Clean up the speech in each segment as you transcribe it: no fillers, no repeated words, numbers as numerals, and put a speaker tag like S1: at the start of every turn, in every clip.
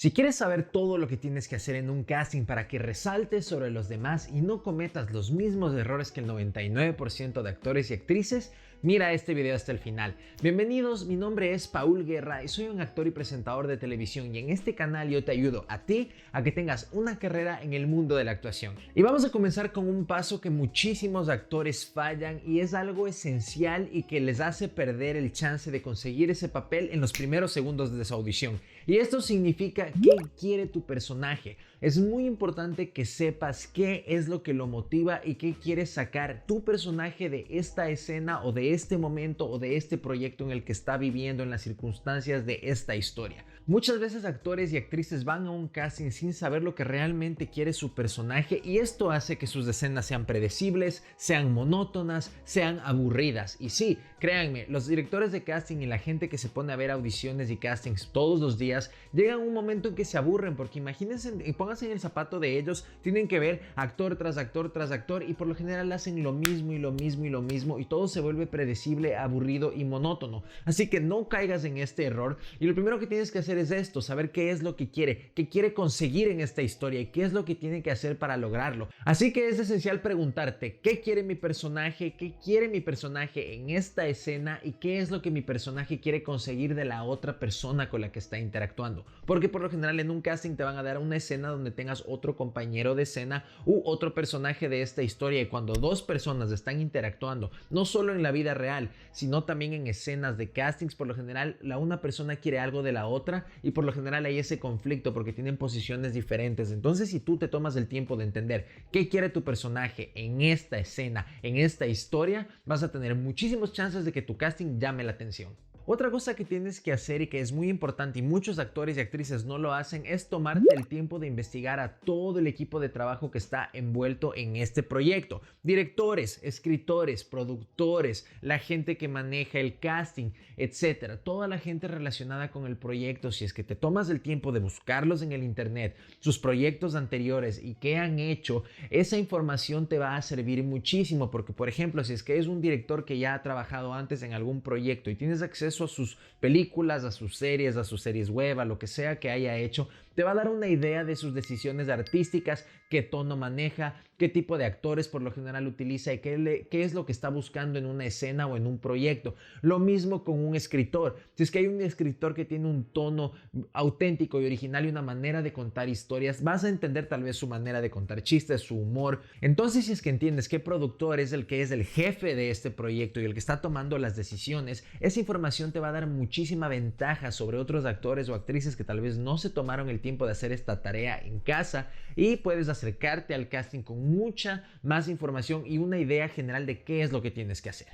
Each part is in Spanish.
S1: Si quieres saber todo lo que tienes que hacer en un casting para que resaltes sobre los demás y no cometas los mismos errores que el 99% de actores y actrices, mira este video hasta el final. Bienvenidos, mi nombre es Paul Guerra y soy un actor y presentador de televisión, y en este canal yo te ayudo a ti a que tengas una carrera en el mundo de la actuación. Y vamos a comenzar con un paso que muchísimos actores fallan y es algo esencial y que les hace perder el chance de conseguir ese papel en los primeros segundos de su audición. Y esto significa qué quiere tu personaje. Es muy importante que sepas qué es lo que lo motiva y qué quiere sacar tu personaje de esta escena o de este momento o de este proyecto en el que está viviendo, en las circunstancias de esta historia. Muchas veces actores y actrices van a un casting sin saber lo que realmente quiere su personaje, y esto hace que sus escenas sean predecibles, sean monótonas, sean aburridas. Y sí, créanme, los directores de casting y la gente que se pone a ver audiciones y castings todos los días llegan a un momento en que se aburren, porque imagínense y pónganse en el zapato de ellos. Tienen que ver actor tras actor tras actor y por lo general hacen lo mismo y lo mismo y lo mismo, y todo se vuelve predecible, aburrido y monótono. Así que no caigas en este error, y lo primero que tienes que hacer es esto: saber qué es lo que quiere conseguir en esta historia y qué es lo que tiene que hacer para lograrlo. Así que es esencial preguntarte qué quiere mi personaje, qué quiere mi personaje en esta escena y qué es lo que mi personaje quiere conseguir de la otra persona con la que está interactuando. Porque por lo general en un casting te van a dar una escena donde tengas otro compañero de escena u otro personaje de esta historia, y cuando dos personas están interactuando, no solo en la vida real, sino también en escenas de castings, por lo general una persona quiere algo de la otra y por lo general hay ese conflicto porque tienen posiciones diferentes. Entonces, si tú te tomas el tiempo de entender qué quiere tu personaje en esta escena, en esta historia, vas a tener muchísimos chances de que tu casting llame la atención. Otra cosa que tienes que hacer y que es muy importante y muchos actores y actrices no lo hacen es tomarte el tiempo de investigar a todo el equipo de trabajo que está envuelto en este proyecto. Directores, escritores, productores, la gente que maneja el casting, etcétera. Toda la gente relacionada con el proyecto. Si es que te tomas el tiempo de buscarlos en el internet, sus proyectos anteriores y qué han hecho, esa información te va a servir muchísimo, porque por ejemplo, si es que es un director que ya ha trabajado antes en algún proyecto y tienes acceso a sus películas, a sus series web, a lo que sea que haya hecho, te va a dar una idea de sus decisiones artísticas, qué tono maneja, qué tipo de actores por lo general utiliza y qué es lo que está buscando en una escena o en un proyecto. Lo mismo con un escritor. Si es que hay un escritor que tiene un tono auténtico y original y una manera de contar historias, vas a entender tal vez su manera de contar chistes, su humor. Entonces, si es que entiendes qué productor es el que es el jefe de este proyecto y el que está tomando las decisiones, esa información te va a dar muchísima ventaja sobre otros actores o actrices que tal vez no se tomaron el tiempo de hacer esta tarea en casa, y puedes acercarte al casting con mucha más información y una idea general de qué es lo que tienes que hacer.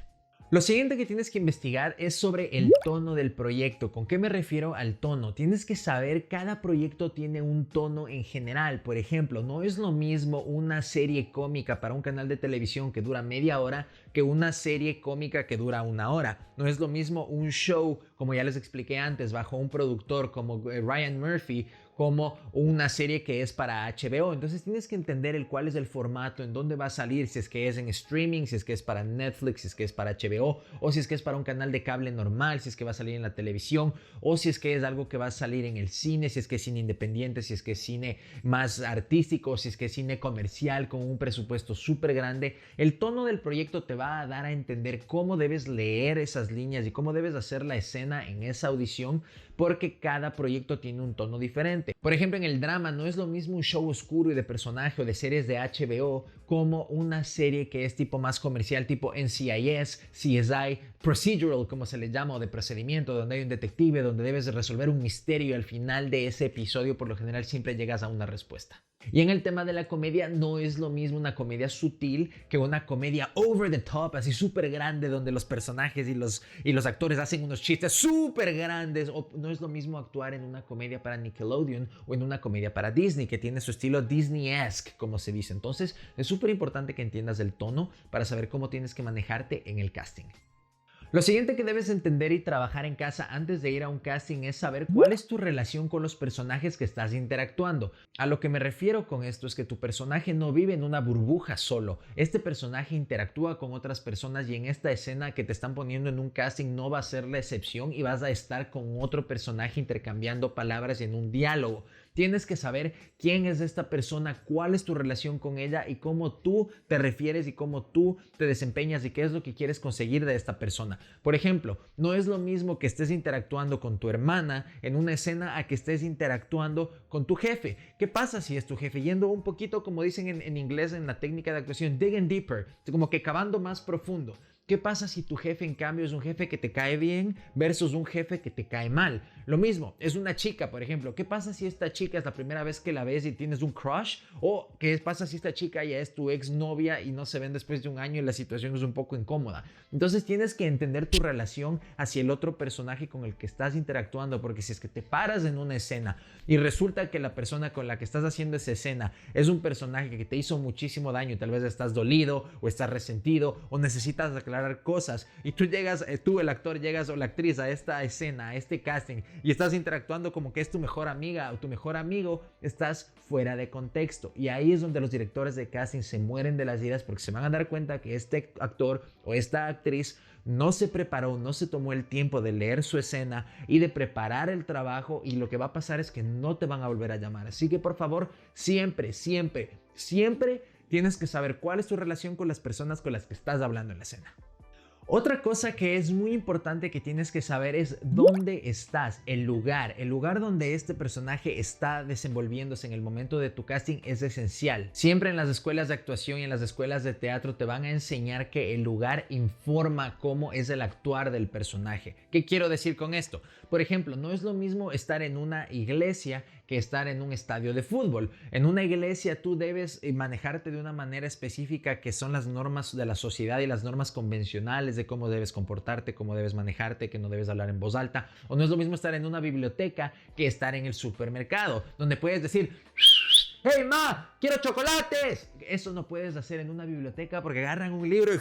S1: Lo siguiente que tienes que investigar es sobre el tono del proyecto. ¿Con qué me refiero al tono? Tienes que saber, cada proyecto tiene un tono en general. Por ejemplo, no es lo mismo una serie cómica para un canal de televisión que dura media hora que una serie cómica que dura una hora. No es lo mismo un show, como ya les expliqué antes, bajo un productor como Ryan Murphy, como una serie que es para HBO. Entonces tienes que entender cuál es el formato, en dónde va a salir, si es que es en streaming, si es que es para Netflix, si es que es para HBO, o si es que es para un canal de cable normal, si es que va a salir en la televisión, o si es que es algo que va a salir en el cine, si es que es cine independiente, si es que es cine más artístico, si es que es cine comercial con un presupuesto súper grande. El tono del proyecto te va a dar a entender cómo debes leer esas líneas y cómo debes hacer la escena en esa audición, porque cada proyecto tiene un tono diferente. Por ejemplo, en el drama no es lo mismo un show oscuro y de personaje o de series de HBO como una serie que es tipo más comercial, tipo NCIS, CSI, procedural como se le llama, o de procedimiento, donde hay un detective, donde debes resolver un misterio y al final de ese episodio por lo general siempre llegas a una respuesta. Y en el tema de la comedia no es lo mismo una comedia sutil que una comedia over the top, así súper grande, donde los personajes y los actores hacen unos chistes súper grandes. O no es lo mismo actuar en una comedia para Nickelodeon o en una comedia para Disney, que tiene su estilo Disney-esque, como se dice. Entonces es súper importante que entiendas el tono para saber cómo tienes que manejarte en el casting. Lo siguiente que debes entender y trabajar en casa antes de ir a un casting es saber cuál es tu relación con los personajes que estás interactuando. A lo que me refiero con esto es que tu personaje no vive en una burbuja solo. Este personaje interactúa con otras personas y en esta escena que te están poniendo en un casting no va a ser la excepción y vas a estar con otro personaje intercambiando palabras en un diálogo. Tienes que saber quién es esta persona, cuál es tu relación con ella y cómo tú te refieres y cómo tú te desempeñas y qué es lo que quieres conseguir de esta persona. Por ejemplo, no es lo mismo que estés interactuando con tu hermana en una escena a que estés interactuando con tu jefe. ¿Qué pasa si es tu jefe? Yendo un poquito, como dicen en inglés en la técnica de actuación, digging deeper, como que cavando más profundo. ¿Qué pasa si tu jefe en cambio es un jefe que te cae bien versus un jefe que te cae mal? Lo mismo, es una chica, por ejemplo. ¿Qué pasa si esta chica es la primera vez que la ves y tienes un crush? ¿O qué pasa si esta chica ya es tu exnovia y no se ven después de un año y la situación es un poco incómoda? Entonces tienes que entender tu relación hacia el otro personaje con el que estás interactuando, porque si es que te paras en una escena y resulta que la persona con la que estás haciendo esa escena es un personaje que te hizo muchísimo daño y tal vez estás dolido o estás resentido o necesitas aclarar cosas y tú llegas, tú el actor llegas o la actriz a esta escena, a este casting y estás interactuando como que es tu mejor amiga o tu mejor amigo, estás fuera de contexto y ahí es donde los directores de casting se mueren de las iras porque se van a dar cuenta que este actor o esta actriz no se preparó, no se tomó el tiempo de leer su escena y de preparar el trabajo y lo que va a pasar es que no te van a volver a llamar. Así que por favor, siempre tienes que saber cuál es tu relación con las personas con las que estás hablando en la escena. Otra cosa que es muy importante que tienes que saber es dónde estás, el lugar donde este personaje está desenvolviéndose en el momento de tu casting es esencial. Siempre en las escuelas de actuación y en las escuelas de teatro te van a enseñar que el lugar informa cómo es el actuar del personaje. ¿Qué quiero decir con esto? Por ejemplo, no es lo mismo estar en una iglesia que estar en un estadio de fútbol. En una iglesia tú debes manejarte de una manera específica que son las normas de la sociedad y las normas convencionales de cómo debes comportarte, cómo debes manejarte, que no debes hablar en voz alta. O no es lo mismo estar en una biblioteca que estar en el supermercado, donde puedes decir: ¡Hey, ma! ¡Quiero chocolates! Eso no puedes hacer en una biblioteca porque agarran un libro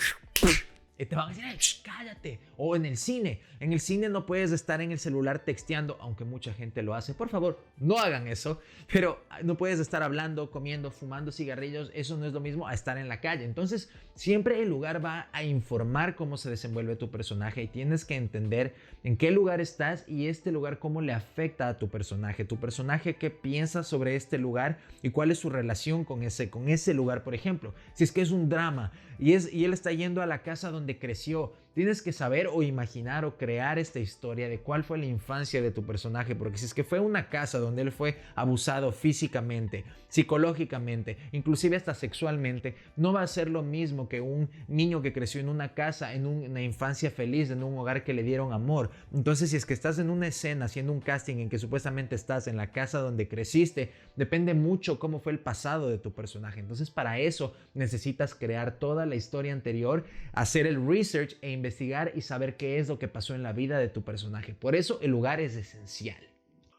S1: y te van a decir: ¡Hey, cállate! O en el cine. En el cine no puedes estar en el celular texteando, aunque mucha gente lo hace. Por favor, no hagan eso. Pero no puedes estar hablando, comiendo, fumando cigarrillos. Eso no es lo mismo a estar en la calle. Entonces, siempre el lugar va a informar cómo se desenvuelve tu personaje y tienes que entender en qué lugar estás y este lugar cómo le afecta a tu personaje. Tu personaje, qué piensa sobre este lugar y cuál es su relación con ese lugar. Por ejemplo, si es que es un drama y él está yendo a la casa donde creció, tienes que saber o imaginar o crear esta historia de cuál fue la infancia de tu personaje, porque si es que fue una casa donde él fue abusado físicamente, psicológicamente, inclusive hasta sexualmente, no va a ser lo mismo que un niño que creció en una casa, en una infancia feliz, en un hogar que le dieron amor. Entonces, si es que estás en una escena haciendo un casting en que supuestamente estás en la casa donde creciste, depende mucho cómo fue el pasado de tu personaje. Entonces, para eso necesitas crear toda la historia anterior, hacer el research e investigar y saber qué es lo que pasó en la vida de tu personaje. Por eso el lugar es esencial.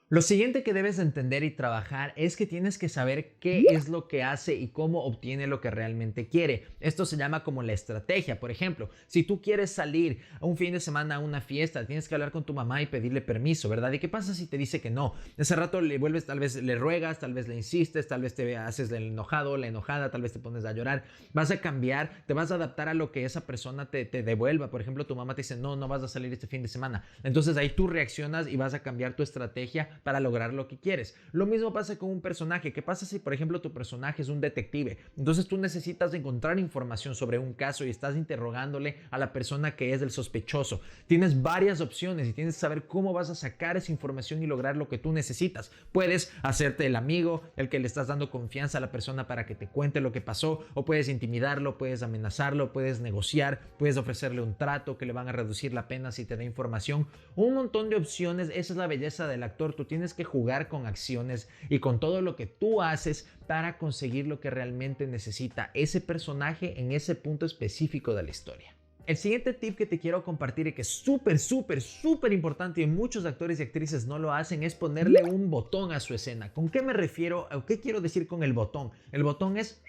S1: Lo siguiente que debes entender y trabajar es que tienes que saber qué es lo que hace y cómo obtiene lo que realmente quiere. Esto se llama como la estrategia. Por ejemplo, si tú quieres salir a un fin de semana a una fiesta, tienes que hablar con tu mamá y pedirle permiso, ¿verdad? ¿Y qué pasa si te dice que no? Ese rato le vuelves, tal vez le ruegas, tal vez le insistes, tal vez te haces el enojado, la enojada, tal vez te pones a llorar. Vas a cambiar, te vas a adaptar a lo que esa persona te devuelva. Por ejemplo, tu mamá te dice: no vas a salir este fin de semana. Entonces ahí tú reaccionas y vas a cambiar tu estrategia para lograr lo que quieres. Lo mismo pasa con un personaje. ¿Qué pasa si, por ejemplo, tu personaje es un detective? Entonces tú necesitas encontrar información sobre un caso y estás interrogándole a la persona que es el sospechoso. Tienes varias opciones y tienes que saber cómo vas a sacar esa información y lograr lo que tú necesitas. Puedes hacerte el amigo, el que le estás dando confianza a la persona para que te cuente lo que pasó, o puedes intimidarlo, puedes amenazarlo, puedes negociar, puedes ofrecerle un trato que le van a reducir la pena si te da información. Un montón de opciones. Esa es la belleza del actor. Tú tienes que jugar con acciones y con todo lo que tú haces para conseguir lo que realmente necesita ese personaje en ese punto específico de la historia. El siguiente tip que te quiero compartir y que es súper importante y muchos actores y actrices no lo hacen es ponerle un botón a su escena. ¿Con qué me refiero? ¿O qué quiero decir con el botón? El botón es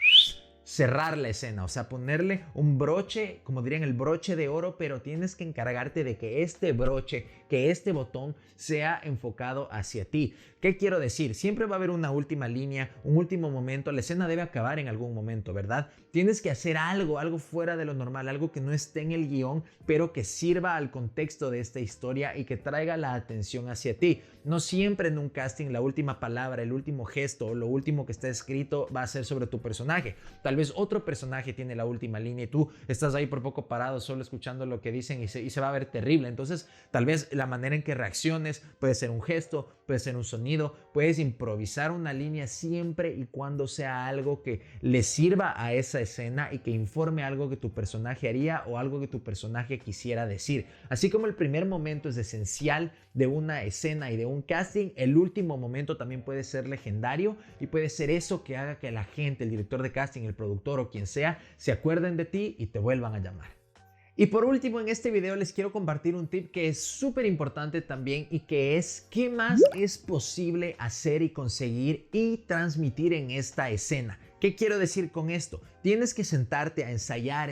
S1: cerrar la escena, o sea, ponerle un broche, como dirían, el broche de oro, pero tienes que encargarte de que este broche, que este botón sea enfocado hacia ti. ¿Qué quiero decir? Siempre va a haber una última línea, un último momento, la escena debe acabar en algún momento, ¿verdad? Tienes que hacer algo fuera de lo normal, algo que no esté en el guión, pero que sirva al contexto de esta historia y que traiga la atención hacia ti. No siempre en un casting la última palabra, el último gesto o lo último que está escrito va a ser sobre tu personaje. Tal vez otro personaje tiene la última línea y tú estás ahí por poco parado solo escuchando lo que dicen y se va a ver terrible. Entonces, tal vez la manera en que reacciones puede ser un gesto, puede ser un sonido, puedes improvisar una línea siempre y cuando sea algo que le sirva a esa escena y que informe algo que tu personaje haría o algo que tu personaje quisiera decir. Así como el primer momento es esencial de una escena y de un casting, el último momento también puede ser legendario y puede ser eso que haga que la gente, el director de casting, el productor o quien sea, se acuerden de ti y te vuelvan a llamar. Y por último, en este video les quiero compartir un tip que es súper importante también y que es qué más es posible hacer y conseguir y transmitir en esta escena. ¿Qué quiero decir con esto? Tienes que sentarte a ensayar,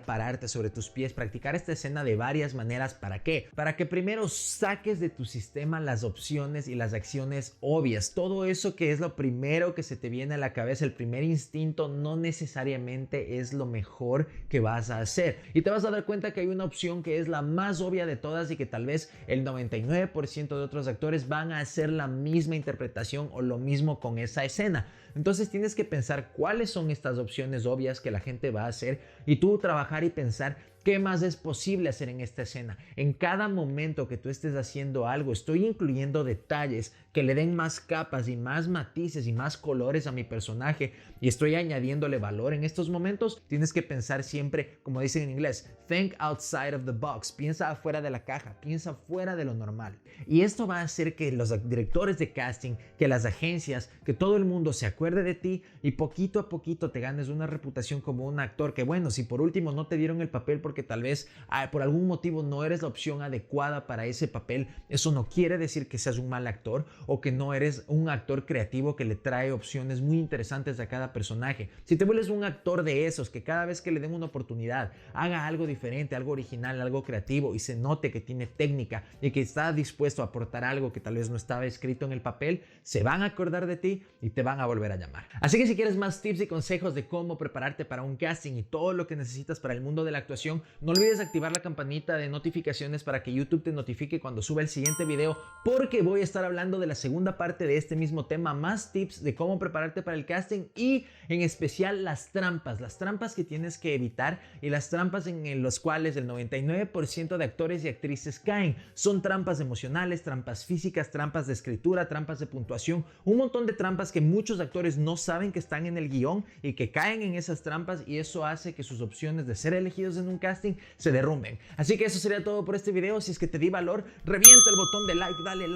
S1: pararte sobre tus pies, practicar esta escena de varias maneras. ¿Para qué? Para que primero saques de tu sistema las opciones y las acciones obvias. Todo eso que es lo primero que se te viene a la cabeza, el primer instinto, no necesariamente es lo mejor que vas a hacer. Y te vas a dar cuenta que hay una opción que es la más obvia de todas y que tal vez el 99% de otros actores van a hacer la misma interpretación o lo mismo con esa escena. Entonces tienes que pensar cuáles son estas opciones obvias que la gente va a hacer y tú trabajar y pensar qué más es posible hacer en esta escena. En cada momento que tú estés haciendo algo, estoy incluyendo detalles que le den más capas y más matices y más colores a mi personaje y estoy añadiéndole valor. En estos momentos tienes que pensar siempre, como dicen en inglés, think outside of the box. Piensa afuera de la caja, piensa fuera de lo normal. Y esto va a hacer que los directores de casting, que las agencias, que todo el mundo se acuerde de ti y poquito a poquito te ganes una reputación como un actor que, bueno, si por último no te dieron el papel porque tal vez por algún motivo no eres la opción adecuada para ese papel, eso no quiere decir que seas un mal actor o que no eres un actor creativo que le trae opciones muy interesantes a cada personaje. Si te vuelves un actor de esos que cada vez que le den una oportunidad haga algo diferente, algo original, algo creativo y se note que tiene técnica y que está dispuesto a aportar algo que tal vez no estaba escrito en el papel, se van a acordar de ti y te van a volver a llamar. Así que si quieres más tips y consejos de cómo prepararte para un casting y todo lo que necesitas para el mundo de la actuación, no olvides activar la campanita de notificaciones para que YouTube te notifique cuando suba el siguiente video, porque voy a estar hablando de la segunda parte de este mismo tema, más tips de cómo prepararte para el casting y en especial las trampas que tienes que evitar y las trampas en las cuales el 99% de actores y actrices caen. Son trampas emocionales, trampas físicas, trampas de escritura, trampas de puntuación, un montón de trampas que muchos actores no saben que están en el guión y que caen en esas trampas y eso hace que sus opciones de ser elegidos en un casting se derrumben. Así que eso sería todo por este video. Si es que te di valor, revienta el botón de like, dale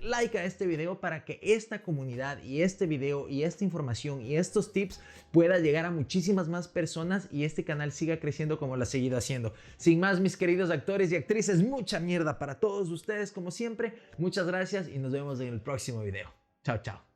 S1: like a este video para que esta comunidad y este video y esta información y estos tips pueda llegar a muchísimas más personas y este canal siga creciendo como lo ha seguido haciendo. Sin más, mis queridos actores y actrices, mucha mierda para todos ustedes como siempre. Muchas gracias y nos vemos en el próximo video. Chao, chao.